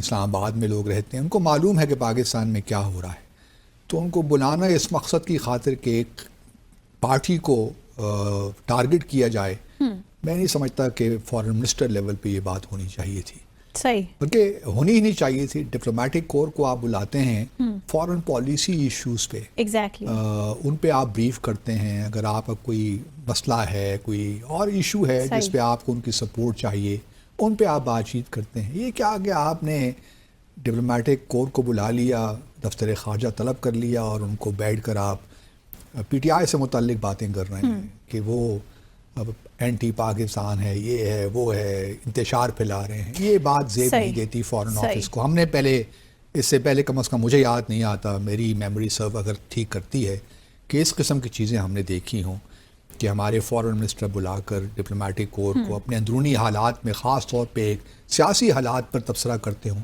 इस्लामाबाद में लोग रहते हैं, उनको मालूम है कि पाकिस्तान में क्या हो रहा है, तो उनको बुलाना इस मकसद की खातिर कि एक पार्टी को टारगेट किया जाए, मैं नहीं समझता कि फॉरेन मिनिस्टर लेवल पे ये बात होनी चाहिए थी। सही, बल्कि होनी ही नहीं चाहिए थी। डिप्लोमेटिक कोर को आप बुलाते हैं फॉरेन पॉलिसी इश्यूज पे, एग्जैक्टली, उन पे आप ब्रीफ करते हैं। अगर आपका कोई मसला है, कोई और इशू है जिस पे आपको उनकी सपोर्ट चाहिए, उन पे आप बातचीत करते हैं। ये क्या कि आपने डिप्लोमेटिक कोर को बुला लिया, दफ्तर ख़ारजा तलब कर लिया और उनको बैठ कर आप पीटीआई से मुतल्लिक बातें कर रहे हैं कि वो अब एंटी पाकिस्तान है, ये है, वो है, इंतशार फैला रहे हैं। ये बात जेब नहीं देती फॉरेन ऑफिस को। हमने पहले, इससे पहले कम से कम मुझे याद नहीं आता, मेरी मेमोरी सर्व अगर ठीक करती है, कि इस किस्म की चीज़ें हमने देखी हों कि हमारे फॉरेन मिनिस्टर बुलाकर डिप्लोमेटिक कोर को अपने अंदरूनी हालात में, ख़ास तौर पे एक सियासी हालात पर तबसरा करते हों।